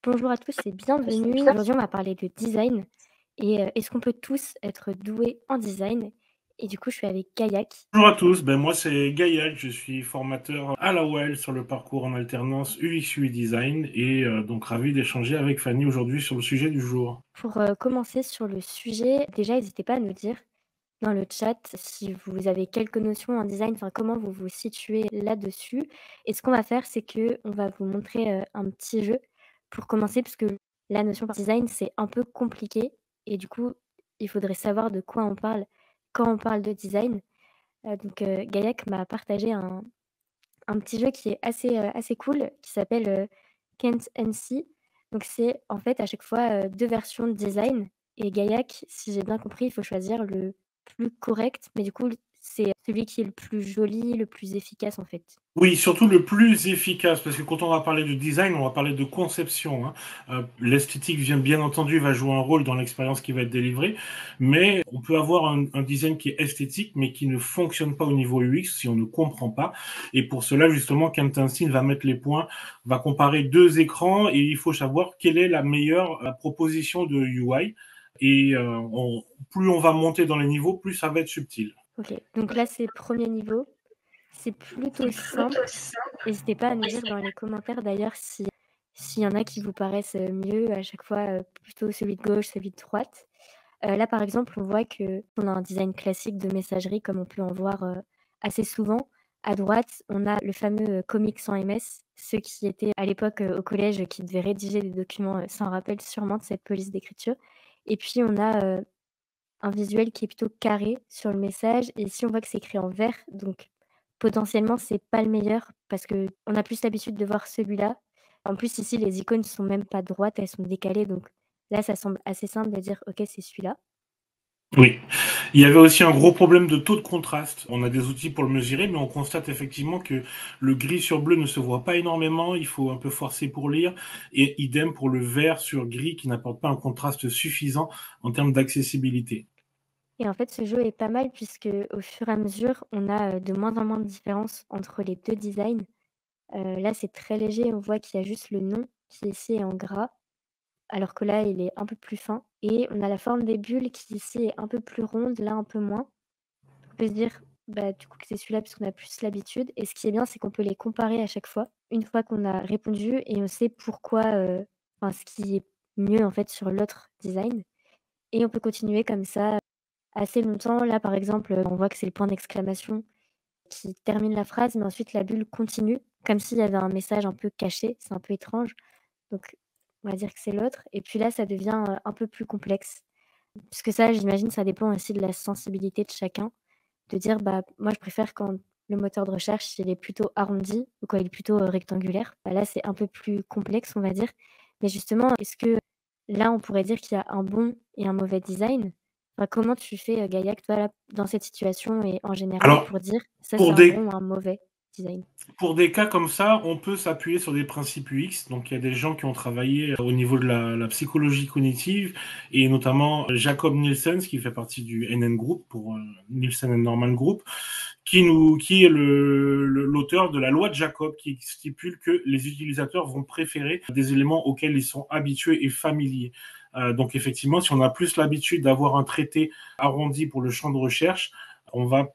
Bonjour à tous et bienvenue. Aujourd'hui, on va parler de design et est-ce qu'on peut tous être doués en design? Et du coup, je suis avec Kayak. Bonjour à tous, moi c'est Gaillac, je suis formateur à la UEL sur le parcours en alternance UX UI Design et donc ravi d'échanger avec Fanny aujourd'hui sur le sujet du jour. Pour commencer sur le sujet, déjà, n'hésitez pas à nous dire dans le chat si vous avez quelques notions en design, enfin comment vous vous situez là-dessus. Et ce qu'on va faire, c'est que on va vous montrer un petit jeu pour commencer, parce que la notion par design, c'est un peu compliqué et du coup, il faudrait savoir de quoi on parle quand on parle de design. Gaillac m'a partagé un petit jeu qui est assez cool, qui s'appelle, Kent and See. Donc c'est en fait à chaque fois, 2 versions de design et Gaillac, si j'ai bien compris, il faut choisir le plus correct, mais du coup, c'est celui qui est le plus joli, le plus efficace en fait. Oui, surtout le plus efficace, parce que quand on va parler de design, on va parler de conception, hein. L'esthétique vient bien entendu va jouer un rôle dans l'expérience qui va être délivrée, mais on peut avoir un design qui est esthétique, mais qui ne fonctionne pas au niveau UX si on ne comprend pas. Et pour cela, justement, Kentenstein va mettre les points, va comparer deux écrans, et il faut savoir quelle est la meilleure proposition de UI. Et plus on va monter dans les niveaux, plus ça va être subtil. OK, donc là, c'est premier niveau, c'est plutôt simple. N'hésitez pas à nous dire dans les commentaires d'ailleurs si s'il y en a qui vous paraissent, mieux à chaque fois, plutôt celui de gauche, celui de droite. Là, par exemple, on voit qu'on a un design classique de messagerie comme on peut en voir, assez souvent. À droite, on a le fameux, comic sans MS. Ceux qui étaient à l'époque, au collège, qui devaient rédiger des documents, s'en rappellent sûrement de cette police d'écriture. Et puis on a, un visuel qui est plutôt carré sur le message et ici on voit que c'est écrit en vert, donc potentiellement c'est pas le meilleur parce qu'on a plus l'habitude de voir celui-là. En plus ici les icônes sont même pas droites, elles sont décalées, donc là ça semble assez simple de dire: «OK, c'est celui-là». Oui. Il y avait aussi un gros problème de taux de contraste. On a des outils pour le mesurer, mais on constate effectivement que le gris sur bleu ne se voit pas énormément. Il faut un peu forcer pour lire. Et idem pour le vert sur gris qui n'apporte pas un contraste suffisant en termes d'accessibilité. Et en fait, ce jeu est pas mal puisque au fur et à mesure, on a, de moins en moins de différence entre les 2 designs. Là, c'est très léger, on voit qu'il y a juste le nom qui ici est en gras, alors que là, il est un peu plus fin et on a la forme des bulles qui ici est un peu plus ronde, là un peu moins. On peut se dire, bah, du coup, que c'est celui-là puisqu'on a plus l'habitude et ce qui est bien, c'est qu'on peut les comparer à chaque fois, une fois qu'on a répondu et on sait pourquoi, enfin, ce qui est mieux, en fait, sur l'autre design et on peut continuer comme ça assez longtemps. Là, par exemple, on voit que c'est le point d'exclamation qui termine la phrase, mais ensuite la bulle continue, comme s'il y avait un message un peu caché. C'est un peu étrange. Donc, on va dire que c'est l'autre. Et puis là, ça devient, un peu plus complexe. Puisque ça, j'imagine, ça dépend aussi de la sensibilité de chacun. De dire, bah, moi, je préfère quand le moteur de recherche, il est plutôt arrondi ou quand il est plutôt, rectangulaire. Bah, là, c'est un peu plus complexe, on va dire. Mais justement, est-ce que là, on pourrait dire qu'il y a un bon et un mauvais design? Enfin, comment tu fais, Gaillac, toi, là, dans cette situation et en général Alors, pour dire: «Ça, c'est pour un des bon ou un mauvais design»? Pour des cas comme ça, on peut s'appuyer sur des principes UX. Donc, il y a des gens qui ont travaillé au niveau de la psychologie cognitive, et notamment Jacob Nielsen, qui fait partie du NN Group, pour Nielsen and Norman Group, qui est l'auteur de la loi de Jacob, qui stipule que les utilisateurs vont préférer des éléments auxquels ils sont habitués et familiers. Donc, effectivement, si on a plus l'habitude d'avoir un traité arrondi pour le champ de recherche, on va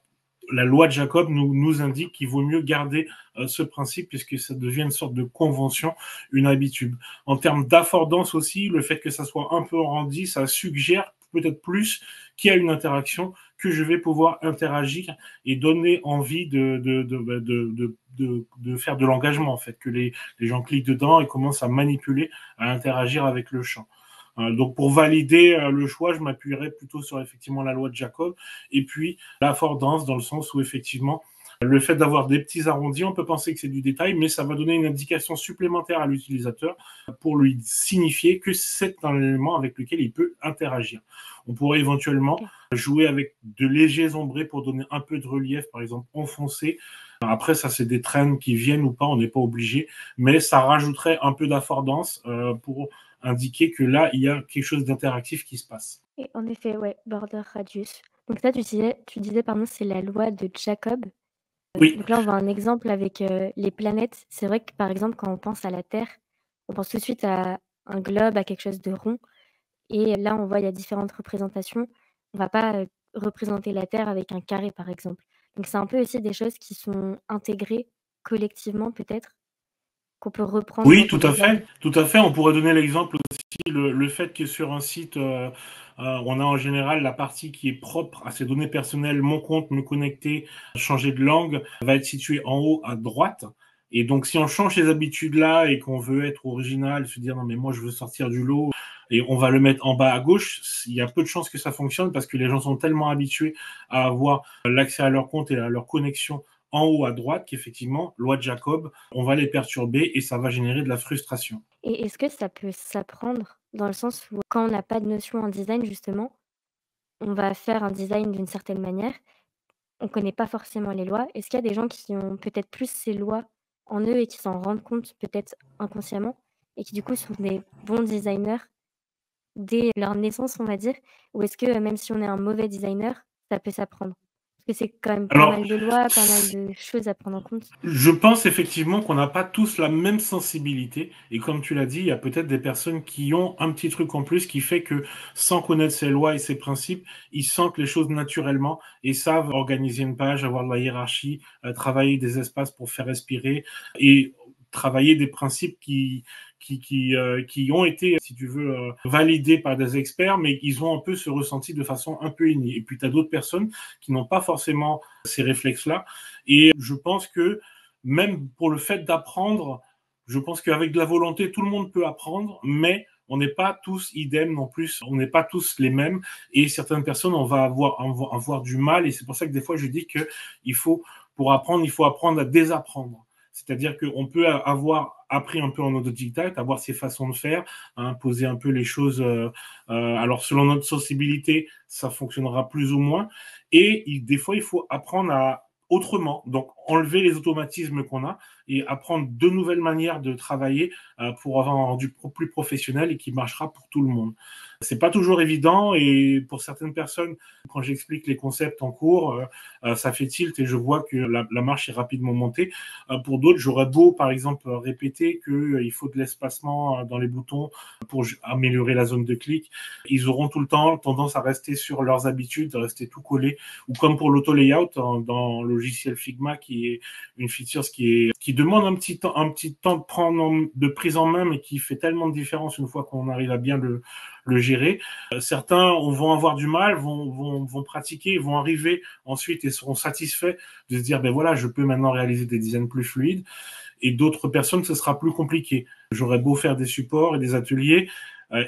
la loi de Jacob nous indique qu'il vaut mieux garder ce principe, puisque ça devient une sorte de convention, une habitude. En termes d'affordance aussi, le fait que ça soit un peu arrondi, ça suggère peut-être plus qu'il y a une interaction, que je vais pouvoir interagir et donner envie de faire de l'engagement, en fait, que les gens cliquent dedans et commencent à manipuler, à interagir avec le champ. Donc pour valider le choix, je m'appuierais plutôt sur effectivement la loi de Jacob, et puis l'affordance, dans le sens où effectivement le fait d'avoir des petits arrondis, on peut penser que c'est du détail, mais ça va donner une indication supplémentaire à l'utilisateur pour lui signifier que c'est un élément avec lequel il peut interagir. On pourrait éventuellement OK. jouer avec de légers ombrés pour donner un peu de relief, par exemple enfoncé. Après, ça, c'est des trends qui viennent ou pas, on n'est pas obligé, mais ça rajouterait un peu d'affordance pour indiquer que là, il y a quelque chose d'interactif qui se passe. Et en effet, ouais, border radius. Donc là, tu disais, pardon, c'est la loi de Jacob. Oui, Donc là, on voit un exemple avec, les planètes. C'est vrai que, par exemple, quand on pense à la Terre, on pense tout de suite à un globe à quelque chose de rond et là, on voit il y a différentes représentations. On va pas, représenter la Terre avec un carré, par exemple. Donc c'est un peu aussi des choses qui sont intégrées collectivement peut-être, qu'on peut reprendre dans Oui, des designs. tout à fait. On pourrait donner l'exemple aussi, le fait que sur un site, on a en général la partie qui est propre à ses données personnelles, mon compte, me connecter, changer de langue, va être située en haut à droite. Et donc, si on change ces habitudes-là et qu'on veut être original, se dire non, mais moi, je veux sortir du lot, et on va le mettre en bas à gauche, il y a peu de chances que ça fonctionne parce que les gens sont tellement habitués à avoir l'accès à leur compte et à leur connexion en haut à droite qu'effectivement, loi de Jacob, on va les perturber et ça va générer de la frustration. Et est-ce que ça peut s'apprendre? Dans le sens où quand on n'a pas de notion en design justement, on va faire un design d'une certaine manière, on connaît pas forcément les lois. Est-ce qu'il y a des gens qui ont peut-être plus ces lois en eux et qui s'en rendent compte peut-être inconsciemment et qui du coup sont des bons designers dès leur naissance, on va dire? Ou est-ce que, même si on est un mauvais designer, ça peut s'apprendre? Parce que c'est quand même pas Alors, mal de lois, pas mal de choses à prendre en compte. je pense effectivement qu'on n'a pas tous la même sensibilité. Et comme tu l'as dit, il y a peut-être des personnes qui ont un petit truc en plus qui fait que, sans connaître ces lois et ces principes, ils sentent les choses naturellement et savent organiser une page, avoir de la hiérarchie, travailler des espaces pour faire respirer et travailler des principes qui ont été, si tu veux, validés par des experts, mais ils ont un peu ce ressenti de façon un peu innée. Et puis, tu as d'autres personnes qui n'ont pas forcément ces réflexes-là. Et je pense que même pour le fait d'apprendre, je pense qu'avec de la volonté, tout le monde peut apprendre, mais on n'est pas tous idem non plus, on n'est pas tous les mêmes, et certaines personnes, on va avoir du mal, et c'est pour ça que des fois, je dis que il faut, pour apprendre, il faut apprendre à désapprendre. C'est-à-dire qu'on peut avoir appris un peu en autodidacte, avoir ses façons de faire, hein, poser un peu les choses. Alors, selon notre sensibilité, ça fonctionnera plus ou moins. Et des fois, il faut apprendre à autrement. Donc, enlever les automatismes qu'on a et apprendre de nouvelles manières de travailler pour avoir un rendu plus professionnel et qui marchera pour tout le monde. C'est pas toujours évident et pour certaines personnes, quand j'explique les concepts en cours, ça fait tilt et je vois que la marche est rapidement montée. Pour d'autres, j'aurais beau, par exemple, répéter qu'il faut de l'espacement dans les boutons pour améliorer la zone de clic. Ils auront tout le temps tendance à rester sur leurs habitudes, à rester tout collé. Ou comme pour l'auto-layout dans le logiciel Figma, qui est une feature qui demande un petit temps de prise en main, mais qui fait tellement de différence une fois qu'on arrive à bien le gérer. Certains vont avoir du mal, vont pratiquer, vont arriver ensuite et seront satisfaits de se dire, ben voilà, je peux maintenant réaliser des designs plus fluides. Et d'autres personnes, ce sera plus compliqué. J'aurais beau faire des supports et des ateliers,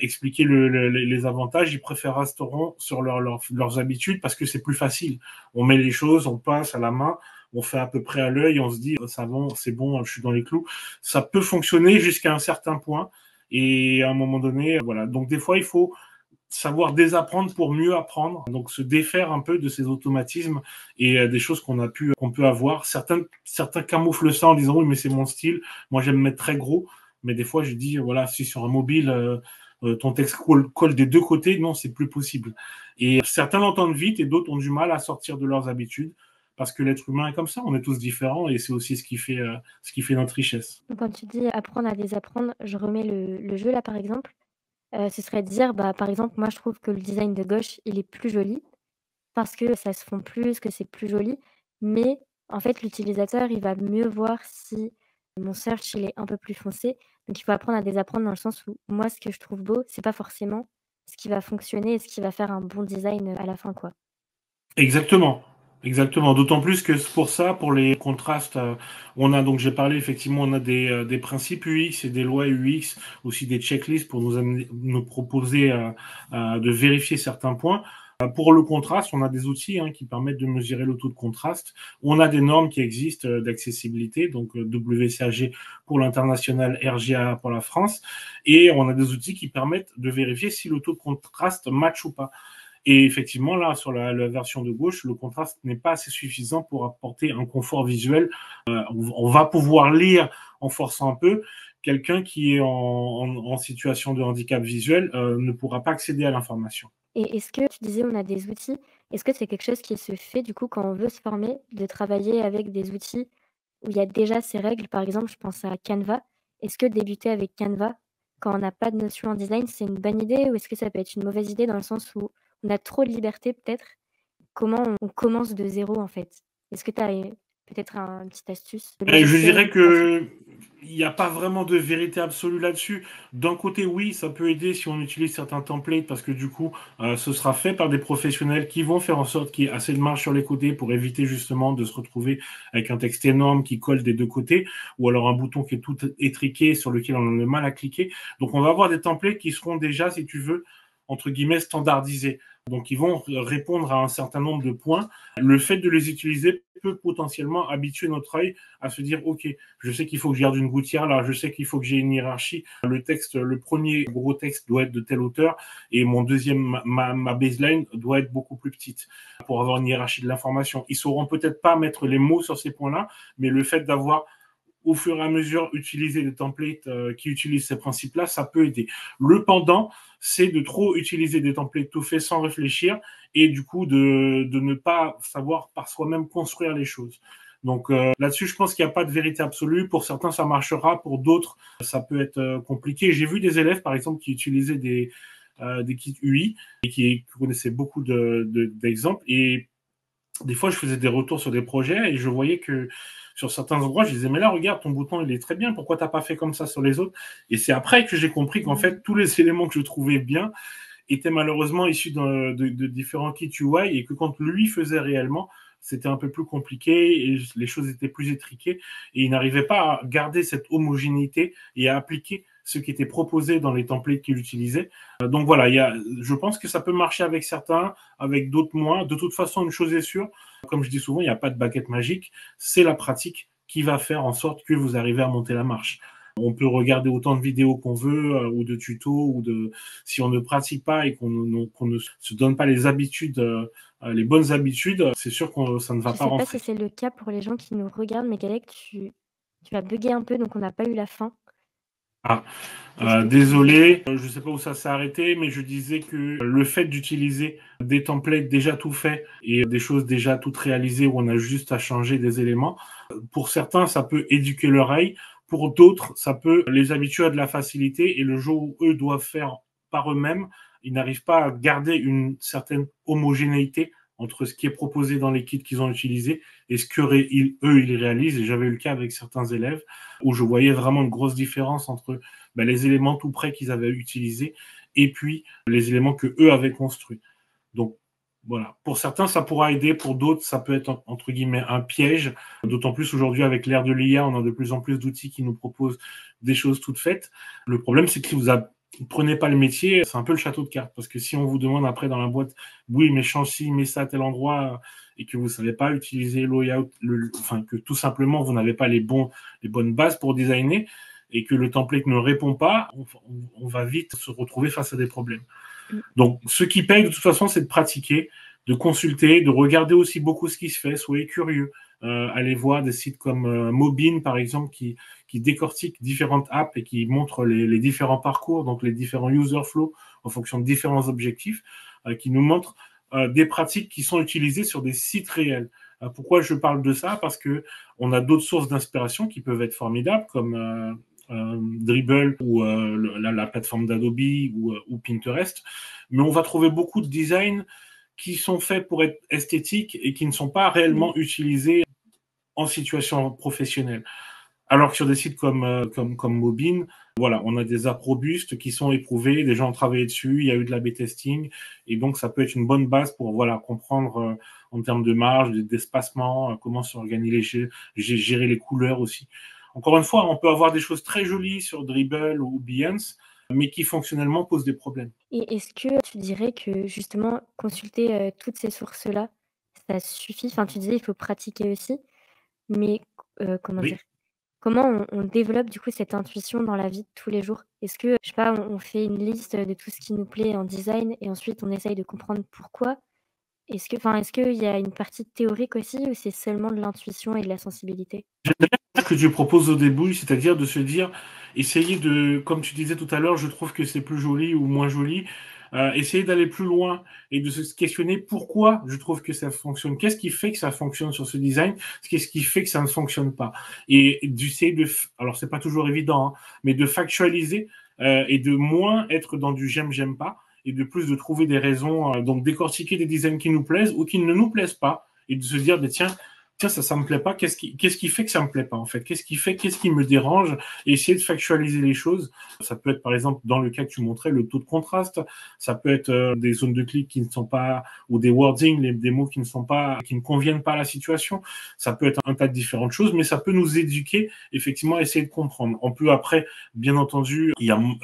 expliquer les avantages, ils préféreront sur leurs habitudes parce que c'est plus facile. On met les choses, on passe à la main, on fait à peu près à l'œil, on se dit, c'est bon, je suis dans les clous. Ça peut fonctionner jusqu'à un certain point. Et à un moment donné, voilà. Donc des fois, il faut savoir désapprendre pour mieux apprendre. Donc se défaire un peu de ces automatismes et des choses qu'on peut avoir. Certains camouflent ça en disant oui, mais c'est mon style. Moi, j'aime mettre très gros. Mais des fois, je dis voilà, si sur un mobile, ton texte colle des deux côtés, non, c'est plus possible. Et certains l'entendent vite et d'autres ont du mal à sortir de leurs habitudes parce que l'être humain est comme ça. On est tous différents et c'est aussi ce qui fait notre richesse. Donc quand tu dis apprendre à désapprendre, je remets le jeu là, par exemple. Ce serait de dire, bah, par exemple, moi je trouve que le design de gauche, il est plus joli parce que ça se fond plus, que c'est plus joli. Mais en fait, l'utilisateur, il va mieux voir si mon search, il est un peu plus foncé. Donc il faut apprendre à désapprendre dans le sens où moi, ce que je trouve beau, c'est pas forcément ce qui va fonctionner et ce qui va faire un bon design, à la fin, quoi. Exactement, exactement. D'autant plus que pour ça, pour les contrastes, on a donc j'ai parlé effectivement, on a des principes UX et des lois UX, aussi des checklists pour nous proposer de vérifier certains points. Pour le contraste, on a des outils qui permettent de mesurer le taux de contraste. On a des normes qui existent d'accessibilité, donc WCAG pour l'international, RGA pour la France, et on a des outils qui permettent de vérifier si le taux de contraste match ou pas. Et effectivement, là, sur la version de gauche, le contraste n'est pas assez suffisant pour apporter un confort visuel. On va pouvoir lire en forçant un peu. Quelqu'un qui est en situation de handicap visuel ne pourra pas accéder à l'information. Et est-ce que tu disais on a des outils, est-ce que c'est quelque chose qui se fait du coup quand on veut se former, de travailler avec des outils où il y a déjà ces règles? Par exemple, je pense à Canva. Est-ce que débuter avec Canva, quand on n'a pas de notion en design, c'est une bonne idée ou est-ce que ça peut être une mauvaise idée dans le sens où on a trop de liberté peut-être? Comment on commence de zéro en fait? Est-ce que tu as, peut-être une petite astuce de Je logiciel dirais ou graphique? que il n'y a pas vraiment de vérité absolue là-dessus. D'un côté, oui, ça peut aider si on utilise certains templates parce que du coup, ce sera fait par des professionnels qui vont faire en sorte qu'il y ait assez de marge sur les côtés pour éviter justement de se retrouver avec un texte énorme qui colle des deux côtés ou alors un bouton qui est tout étriqué sur lequel on a le mal à cliquer. Donc, on va avoir des templates qui seront déjà, si tu veux, entre guillemets, standardisés. Donc, ils vont répondre à un certain nombre de points. Le fait de les utiliser peut potentiellement habituer notre œil à se dire, OK, je sais qu'il faut que je garde une gouttière là, je sais qu'il faut que j'ai une hiérarchie. Le texte, le premier gros texte doit être de telle hauteur et mon deuxième, ma baseline doit être beaucoup plus petite pour avoir une hiérarchie de l'information. Ils sauront peut-être pas mettre les mots sur ces points-là, mais le fait d'avoir au fur et à mesure utiliser des templates qui utilisent ces principes-là, ça peut aider. Le pendant, c'est de trop utiliser des templates tout faits sans réfléchir et du coup de ne pas savoir par soi-même construire les choses. Donc là-dessus, je pense qu'il n'y a pas de vérité absolue. Pour certains, ça marchera. Pour d'autres, ça peut être compliqué. J'ai vu des élèves, par exemple, qui utilisaient des kits UI et qui connaissaient beaucoup d'exemples. Et des fois, je faisais des retours sur des projets et je voyais que sur certains endroits, je disais, mais là, regarde, ton bouton, il est très bien. Pourquoi t'as pas fait comme ça sur les autres? Et c'est après que j'ai compris qu'en fait, tous les éléments que je trouvais bien étaient malheureusement issus de différents kits UI et que quand lui faisait réellement, c'était un peu plus compliqué et les choses étaient plus étriquées et il n'arrivait pas à garder cette homogénéité et à appliquer ce qui était proposé dans les templates qu'il utilisait. Donc voilà, je pense que ça peut marcher avec certains, avec d'autres moins. De toute façon, une chose est sûre, comme je dis souvent, il n'y a pas de baguette magique, c'est la pratique qui va faire en sorte que vous arrivez à monter la marche. On peut regarder autant de vidéos qu'on veut ou de tutos ou de si on ne pratique pas et qu'on ne se donne pas les habitudes, les bonnes habitudes, c'est sûr que ça ne va Je pas sais pas si rentrer. c'est le cas pour les gens qui nous regardent, mais Galec, tu as buggé un peu, donc on n'a pas eu la fin. Ah, Est-ce que tu désolé, je ne sais pas où ça s'est arrêté, mais je disais que le fait d'utiliser des templates déjà tout faits et des choses déjà toutes réalisées où on a juste à changer des éléments, pour certains, ça peut éduquer l'oreille. Pour d'autres, ça peut les habituer à de la facilité et le jour où eux doivent faire par eux-mêmes, ils n'arrivent pas à garder une certaine homogénéité entre ce qui est proposé dans les kits qu'ils ont utilisés et ce que eux, ils réalisent. Et j'avais eu le cas avec certains élèves où je voyais vraiment une grosse différence entre les éléments tout prêts qu'ils avaient utilisés et puis les éléments que eux avaient construits. Donc, voilà. Pour certains, ça pourra aider. Pour d'autres, ça peut être, entre guillemets, un piège. D'autant plus aujourd'hui, avec l'ère de l'IA, on a de plus en plus d'outils qui nous proposent des choses toutes faites. Le problème, c'est que si vous ne prenez pas le métier, c'est un peu le château de cartes. Parce que si on vous demande après dans la boîte, oui, mais change ci, mets ça à tel endroit, et que vous ne savez pas utiliser layout, enfin, que tout simplement, vous n'avez pas les bonnes bases pour designer, et que le template ne répond pas, on va vite se retrouver face à des problèmes. Donc, ce qui paye de toute façon, c'est de pratiquer, de consulter, de regarder aussi beaucoup ce qui se fait, soyez curieux. Allez voir des sites comme Mobin, par exemple, qui décortiquent différentes apps et qui montrent les différents parcours, donc les différents user flows en fonction de différents objectifs, qui nous montrent des pratiques qui sont utilisées sur des sites réels. Pourquoi je parle de ça? Parce que on a d'autres sources d'inspiration qui peuvent être formidables, comme Dribbble ou la plateforme d'Adobe ou Pinterest, mais on va trouver beaucoup de designs qui sont faits pour être esthétiques et qui ne sont pas réellement utilisés en situation professionnelle. Alors que sur des sites comme Mobin, voilà, on a des apps robustes qui sont éprouvées, des gens ont travaillé dessus, il y a eu de l'A/B testing, et donc ça peut être une bonne base pour comprendre en termes de marge, d'espacement, comment s'organiser, gérer les couleurs aussi. Encore une fois, on peut avoir des choses très jolies sur Dribbble ou Behance, mais qui fonctionnellement posent des problèmes. Et est-ce que tu dirais que justement consulter, toutes ces sources-là, ça suffit? Enfin, tu disais il faut pratiquer aussi, mais comment dire? Oui. Comment on développe du coup cette intuition dans la vie de tous les jours? Est-ce que, je sais pas, on fait une liste de tout ce qui nous plaît en design et ensuite on essaye de comprendre pourquoi? Est-ce qu'il y a une partie théorique aussi ou c'est seulement de l'intuition et de la sensibilité? Ce que tu proposes au début, c'est-à-dire de se dire, essayer de, comme tu disais tout à l'heure, je trouve que c'est plus joli ou moins joli, essayer d'aller plus loin et de se questionner pourquoi je trouve que ça fonctionne. Qu'est-ce qui fait que ça fonctionne sur ce design? Qu'est-ce qui fait que ça ne fonctionne pas? Et d'essayer alors c'est pas toujours évident, hein, mais de factualiser et de moins être dans du j'aime pas, et de plus de trouver des raisons, donc décortiquer des designs qui nous plaisent ou qui ne nous plaisent pas, et de se dire, ben, tiens, ça me plaît pas, qu'est-ce qui fait que ça me plaît pas, en fait? Qu'est-ce qui me dérange? Et essayer de factualiser les choses. Ça peut être, par exemple, dans le cas que tu montrais, le taux de contraste. Ça peut être des zones de clic qui ne sont pas, ou des wordings, des mots qui ne conviennent pas à la situation. Ça peut être un tas de différentes choses, mais ça peut nous éduquer, effectivement, à essayer de comprendre. On peut après, bien entendu,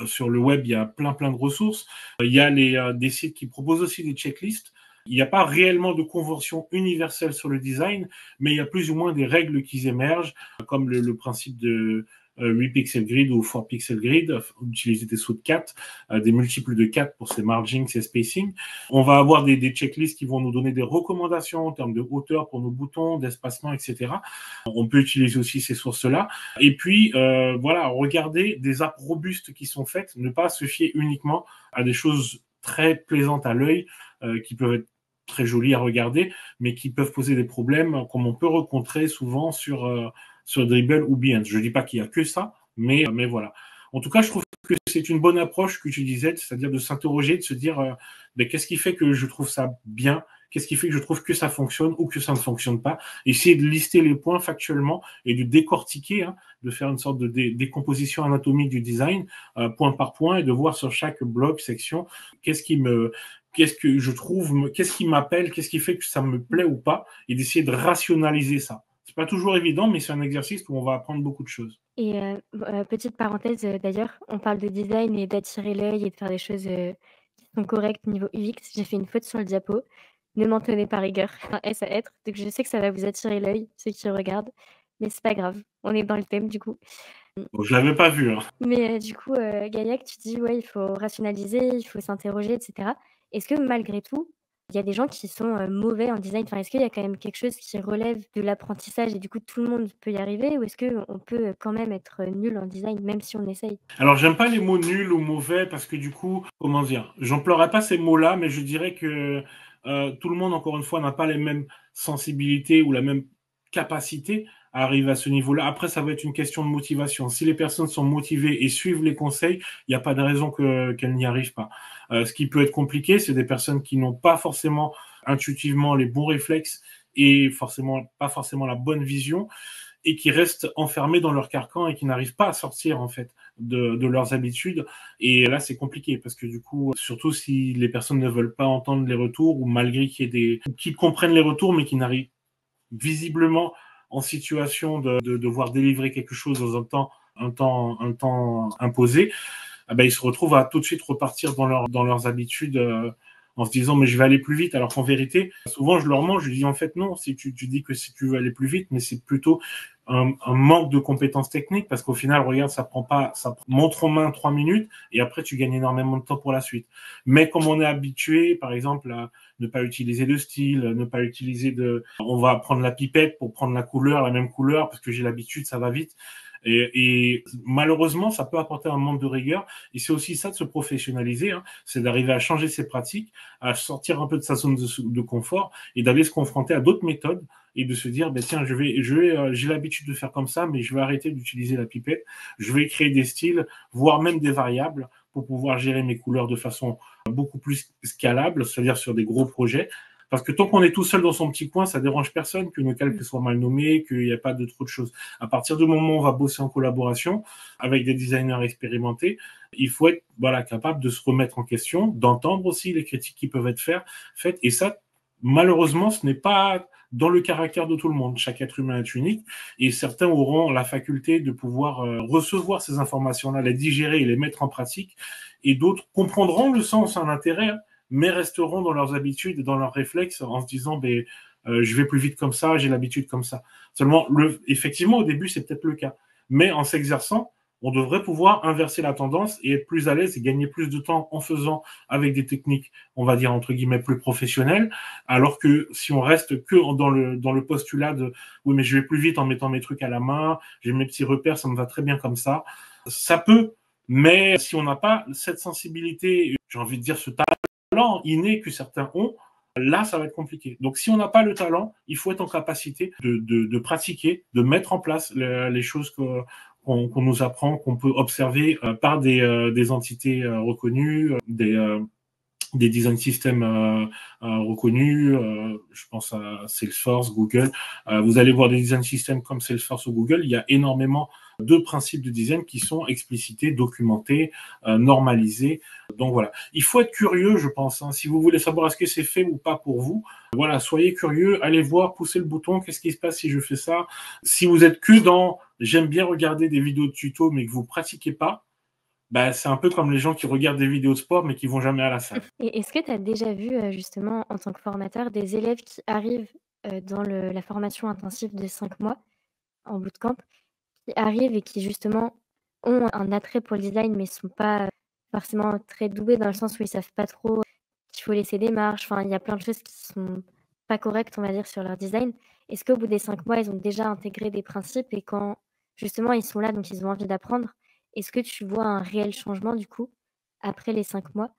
sur le web, il y a plein de ressources. Il y a des sites qui proposent aussi des checklists. Il n'y a pas réellement de convention universelle sur le design, mais il y a plus ou moins des règles qui émergent, comme le principe de 8 pixel grid ou 4 pixel grid, utiliser des sauts de 4, des multiples de 4 pour ses margins, ses spacing. On va avoir des checklists qui vont nous donner des recommandations en termes de hauteur pour nos boutons, d'espacement, etc. On peut utiliser aussi ces sources-là. Et puis, voilà, regarder des apps robustes qui sont faites, ne pas se fier uniquement à des choses très plaisantes à l'œil, qui peuvent être très jolies à regarder, mais qui peuvent poser des problèmes, comme on peut rencontrer souvent sur Dribbble ou Behance. Je ne dis pas qu'il n'y a que ça, mais voilà. En tout cas, je trouve que c'est une bonne approche que tu disais, c'est-à-dire de s'interroger, de se dire mais qu'est-ce qui fait que je trouve ça bien, qu'est-ce qui fait que je trouve que ça fonctionne ou que ça ne fonctionne pas. Essayer de lister les points factuellement et de décortiquer, de faire une sorte de décomposition anatomique du design, point par point, et de voir sur chaque bloc, section, qu'est-ce que je trouve, qu'est-ce qui m'appelle, qu'est-ce qui fait que ça me plaît ou pas, et d'essayer de rationaliser ça. C'est pas toujours évident, mais c'est un exercice où on va apprendre beaucoup de choses. Et petite parenthèse, d'ailleurs, on parle de design et d'attirer l'œil et de faire des choses, qui sont correctes niveau UX. J'ai fait une faute sur le diapo. Ne m'en tenez pas rigueur, un S à être. Donc je sais que ça va vous attirer l'œil, ceux qui regardent, mais c'est pas grave. On est dans le thème du coup. Bon, je l'avais pas vu, hein. Mais du coup, Gaillac, tu dis: «Ouais, il faut rationaliser, il faut s'interroger et cetera». Est-ce que malgré tout, il y a des gens qui sont, mauvais en design? Enfin, est-ce qu'il y a quand même quelque chose qui relève de l'apprentissage et du coup tout le monde peut y arriver? Ou est-ce qu'on peut, quand même être, nul en design même si on essaye? Alors, j'aime pas les mots nuls ou mauvais parce que du coup, comment dire, j'emploierais pas ces mots-là, mais je dirais que tout le monde, encore une fois, n'a pas les mêmes sensibilités ou la même capacité à arriver à ce niveau-là. Après, ça va être une question de motivation. Si les personnes sont motivées et suivent les conseils, il n'y a pas de raison qu'elles n'y arrivent pas. Ce qui peut être compliqué, c'est des personnes qui n'ont pas forcément intuitivement les bons réflexes et pas forcément la bonne vision, et qui restent enfermés dans leur carcan et qui n'arrivent pas à sortir en fait de leurs habitudes. Et là, c'est compliqué parce que du coup, surtout si les personnes ne veulent pas entendre les retours, ou malgré qu'ils comprennent les retours, mais qui n'arrivent visiblement en situation de devoir délivrer quelque chose dans un temps imposé, ah ben, ils se retrouvent à tout de suite repartir dans leurs habitudes, en se disant mais je vais aller plus vite, alors qu'en vérité, souvent je leur mens, je dis en fait non, si tu dis que si tu veux aller plus vite, mais c'est plutôt un manque de compétences techniques, parce qu'au final, regarde, ça montre en main 3 minutes, et après tu gagnes énormément de temps pour la suite. Mais comme on est habitué, par exemple, à ne pas utiliser de style, ne pas utiliser on va prendre la pipette pour prendre la même couleur, parce que j'ai l'habitude, ça va vite. Et malheureusement, ça peut apporter un manque de rigueur. Et c'est aussi ça de se professionnaliser, c'est d'arriver à changer ses pratiques, à sortir un peu de sa zone de confort et d'aller se confronter à d'autres méthodes et de se dire, ben tiens, j'ai l'habitude de faire comme ça, mais je vais arrêter d'utiliser la pipette. Je vais créer des styles, voire même des variables pour pouvoir gérer mes couleurs de façon beaucoup plus scalable, c'est-à-dire sur des gros projets. Parce que tant qu'on est tout seul dans son petit coin, ça dérange personne que nos calques soient mal nommés, qu'il n'y a pas de trop de choses. À partir du moment où on va bosser en collaboration avec des designers expérimentés, il faut être capable de se remettre en question, d'entendre aussi les critiques qui peuvent être faites. Et ça, malheureusement, ce n'est pas dans le caractère de tout le monde. Chaque être humain est unique, et certains auront la faculté de pouvoir recevoir ces informations-là, les digérer et les mettre en pratique, et d'autres comprendront le sens, l'intérêt, mais resteront dans leurs habitudes et dans leurs réflexes en se disant je vais plus vite comme ça, j'ai l'habitude comme ça. Seulement, effectivement, au début, c'est peut-être le cas. Mais en s'exerçant, on devrait pouvoir inverser la tendance et être plus à l'aise et gagner plus de temps en faisant avec des techniques, on va dire, entre guillemets, plus professionnelles, alors que si on reste que dans le postulat de « oui, mais je vais plus vite en mettant mes trucs à la main, j'ai mes petits repères, ça me va très bien comme ça », ça peut, mais si on n'a pas cette sensibilité, j'ai envie de dire ce talent inné que certains ont, là, ça va être compliqué. Donc, si on n'a pas le talent, il faut être en capacité de pratiquer, de mettre en place les choses qu'on nous apprend, qu'on peut observer par des entités reconnues, des design systems reconnus. Je pense à Salesforce, Google. Vous allez voir des design systems comme Salesforce ou Google. Il y a énormément de principes de design qui sont explicités, documentés, normalisés. Donc voilà, il faut être curieux, je pense. Hein. Si vous voulez savoir est-ce que c'est fait ou pas pour vous, voilà, soyez curieux, allez voir, poussez le bouton, qu'est-ce qui se passe si je fais ça. Si vous êtes que dans j'aime bien regarder des vidéos de tuto mais que vous pratiquez pas, bah, c'est un peu comme les gens qui regardent des vidéos de sport mais qui vont jamais à la salle. Et est-ce que tu as déjà vu, justement, en tant que formateur, des élèves qui arrivent, dans la formation intensive de 5 mois en bootcamp, qui arrivent et qui justement ont un attrait pour le design, mais sont pas forcément très doués dans le sens où ils savent pas trop qu'il faut laisser des marges, enfin, il y a plein de choses qui sont pas correctes, on va dire, sur leur design. Est-ce qu'au bout des 5 mois, ils ont déjà intégré des principes et quand justement ils sont là, donc ils ont envie d'apprendre, est-ce que tu vois un réel changement du coup, après les 5 mois?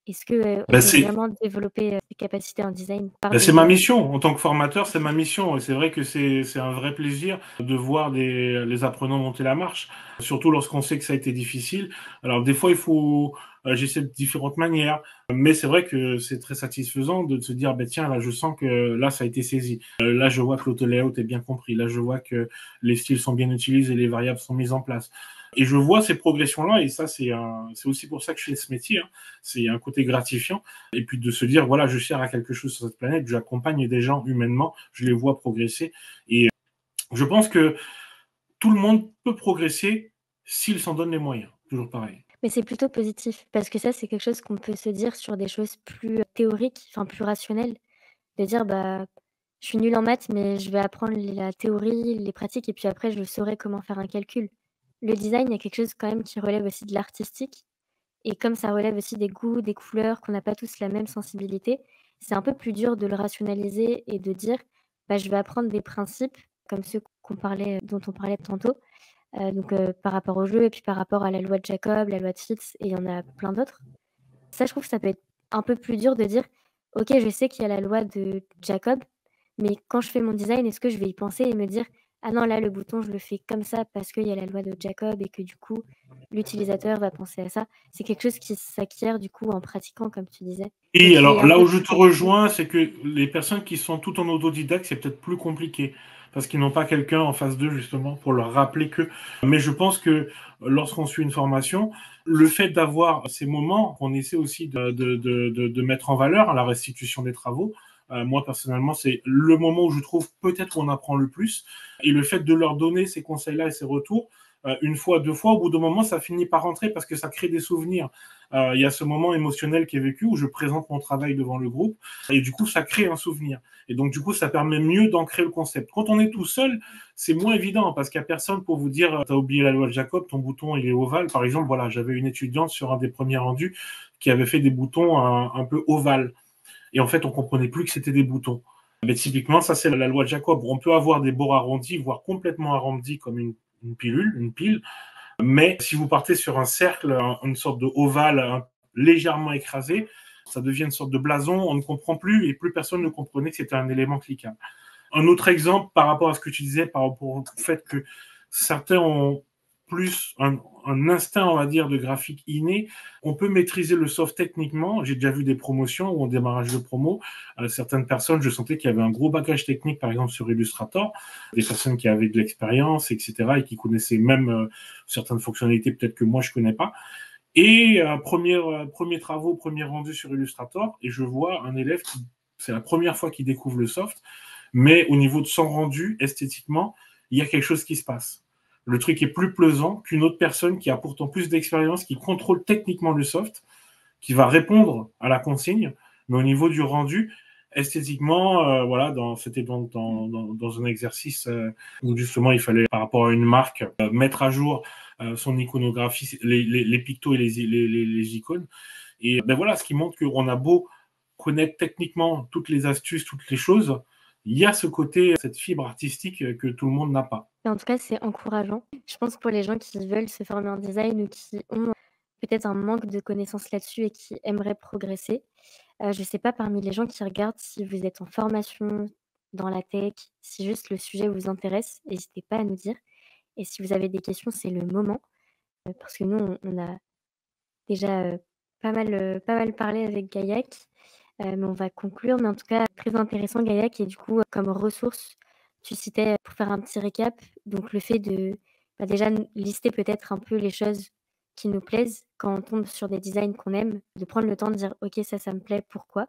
Est-ce que, on Bah, peut vraiment développer, ses capacités en design par c'est des ma heures? mission. En tant que formateur, c'est ma mission. Et c'est vrai que c'est un vrai plaisir de voir les apprenants monter la marche, surtout lorsqu'on sait que ça a été difficile. Alors, des fois, il faut, j'essaie de différentes manières, mais c'est vrai que c'est très satisfaisant de se dire, ben, tiens, là, je sens que là, ça a été saisi. Là, je vois que l'auto-layout est bien compris. Là, je vois que les styles sont bien utilisés, les variables sont mises en place. Et je vois ces progressions-là, et ça, c'est aussi pour ça que je fais ce métier. Hein. C'est un côté gratifiant. Et puis de se dire, voilà, je sers à quelque chose sur cette planète, j'accompagne des gens humainement, je les vois progresser. Et je pense que tout le monde peut progresser s'il s'en donne les moyens. Toujours pareil. Mais c'est plutôt positif parce que ça, c'est quelque chose qu'on peut se dire sur des choses plus, théoriques, enfin plus rationnelles. De dire: «Bah, je suis nulle en maths, mais je vais apprendre la théorie, les pratiques et puis après je saurai comment faire un calcul». Le design, il y a quelque chose quand même qui relève aussi de l'artistique et comme ça relève aussi des goûts, des couleurs, qu'on n'a pas tous la même sensibilité, c'est un peu plus dur de le rationaliser et de dire: «Bah, je vais apprendre des principes comme ceux dont on parlait tantôt, par rapport au jeu et puis par rapport à la loi de Jacob, la loi de Fittes et il y en a plein d'autres». Ça, je trouve que ça peut être un peu plus dur de dire: «OK, je sais qu'il y a la loi de Jacob, mais quand je fais mon design, est-ce que je vais y penser et me dire: "Ah non, là, le bouton, je le fais comme ça parce qu'il y a la loi de Jacob et que du coup, l'utilisateur va penser à ça"?» C'est quelque chose qui s'acquiert du coup en pratiquant, comme tu disais et Et qui est alors un là peu où je plus te facile. rejoins, c'est que les personnes qui sont tout en autodidacte, c'est peut-être plus compliqué parce qu'ils n'ont pas quelqu'un en face d'eux justement pour leur rappeler que. Mais je pense que lorsqu'on suit une formation, le fait d'avoir ces moments, on essaie aussi de mettre en valeur à la restitution des travaux. Moi personnellement, c'est le moment où je trouve peut-être qu'on apprend le plus. Et le fait de leur donner ces conseils-là et ces retours, une fois, deux fois, au bout d'un moment, ça finit par rentrer parce que ça crée des souvenirs. Il y a ce moment émotionnel qui est vécu où je présente mon travail devant le groupe et du coup ça crée un souvenir et donc du coup ça permet mieux d'ancrer le concept. Quand on est tout seul, c'est moins évident parce qu'il n'y a personne pour vous dire t'as oublié la loi de Jacob, ton bouton il est ovale. Par exemple, voilà, j'avais une étudiante sur un des premiers rendus qui avait fait des boutons un peu ovales et en fait on comprenait plus que c'était des boutons. Mais typiquement ça c'est la loi de Jacob. On peut avoir des bords arrondis, voire complètement arrondis comme une pilule, une pile, mais si vous partez sur un cercle, une sorte de ovale légèrement écrasé, ça devient une sorte de blason, on ne comprend plus et plus personne ne comprenait que c'était un élément cliquable. Un autre exemple par rapport à ce que tu disais, par rapport au fait que certains ont plus un instinct, on va dire, de graphique inné. On peut maîtriser le soft techniquement. J'ai déjà vu des promotions ou en démarrage de promo. Certaines personnes, je sentais qu'il y avait un gros bagage technique, par exemple sur Illustrator, des personnes qui avaient de l'expérience, etc., et qui connaissaient même certaines fonctionnalités peut-être que moi je connais pas. Et premier travaux, premier rendu sur Illustrator, et je vois un élève qui, c'est la première fois qu'il découvre le soft, mais au niveau de son rendu, esthétiquement, il y a quelque chose qui se passe. Le truc est plus plaisant qu'une autre personne qui a pourtant plus d'expérience, qui contrôle techniquement le soft, qui va répondre à la consigne, mais au niveau du rendu, esthétiquement, voilà, c'était dans un exercice où justement il fallait, par rapport à une marque, mettre à jour son iconographie, les pictos et les icônes. Et ben voilà, ce qui montre qu'on a beau connaître techniquement toutes les astuces, toutes les choses, il y a ce côté, cette fibre artistique que tout le monde n'a pas. Mais en tout cas, c'est encourageant. Je pense que pour les gens qui veulent se former en design ou qui ont peut-être un manque de connaissances là-dessus et qui aimeraient progresser, je sais pas parmi les gens qui regardent si vous êtes en formation dans la tech, si juste le sujet vous intéresse, n'hésitez pas à nous dire. et si vous avez des questions, c'est le moment, parce que nous, on a déjà, pas mal parlé avec Gaillac, mais on va conclure. Mais en tout cas, très intéressant Gaillac et du coup, comme ressources, tu citais, pour faire un petit récap, donc le fait de, déjà lister peut-être un peu les choses qui nous plaisent quand on tombe sur des designs qu'on aime, de prendre le temps de dire: «OK, ça me plaît, pourquoi?»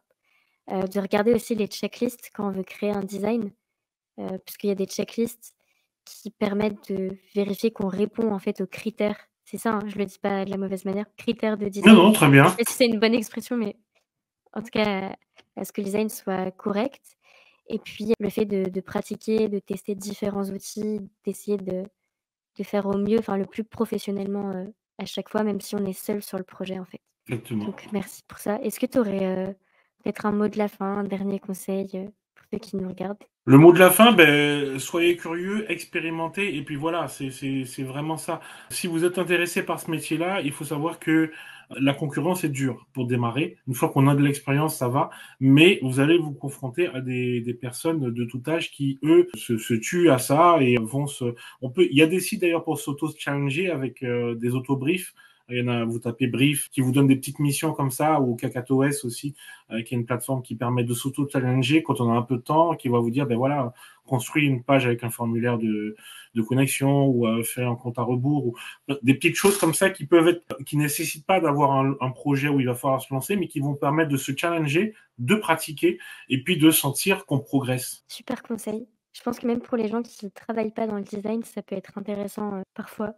De regarder aussi les checklists quand on veut créer un design, puisqu'il y a des checklists qui permettent de vérifier qu'on répond en fait aux critères. C'est ça, hein, je le dis pas de la mauvaise manière, critères de Non, design. non, très Je sais bien. pas si c'est une bonne expression, mais en tout cas, à ce que le design soit correct et puis le fait de pratiquer, de tester différents outils, d'essayer de faire au mieux, enfin le plus professionnellement, à chaque fois, même si on est seul sur le projet, en fait. Exactement. Donc merci pour ça. Est-ce que tu aurais, peut-être un mot de la fin, un dernier conseil, pour ceux qui nous regardent? Le mot de la fin, ben, soyez curieux, expérimentez, et puis voilà, c'est vraiment ça. Si vous êtes intéressé par ce métier-là, il faut savoir que la concurrence est dure pour démarrer. Une fois qu'on a de l'expérience, ça va, mais vous allez vous confronter à des personnes de tout âge qui, eux, se tuent à ça et vont se... Il y a des sites d'ailleurs pour s'auto-challenger avec des auto-briefs. Il y en a, vous tapez Brief, qui vous donne des petites missions comme ça, ou KakatoS aussi, qui est une plateforme qui permet de s'auto-challenger quand on a un peu de temps, qui va vous dire, ben voilà, construis une page avec un formulaire de connexion ou faire un compte à rebours, ou des petites choses comme ça qui peuvent être, qui nécessitent pas d'avoir un projet où il va falloir se lancer, mais qui vont permettre de se challenger, de pratiquer et puis de sentir qu'on progresse. Super conseil. Je pense que même pour les gens qui ne travaillent pas dans le design, ça peut être intéressant, parfois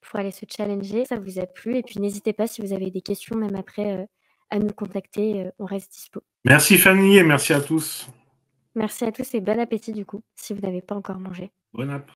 pour aller se challenger. Ça vous a plu et puis n'hésitez pas si vous avez des questions même après, à nous contacter, on reste dispo. Merci Fanny et merci à tous. Merci à tous et bon appétit du coup, si vous n'avez pas encore mangé. Bon app.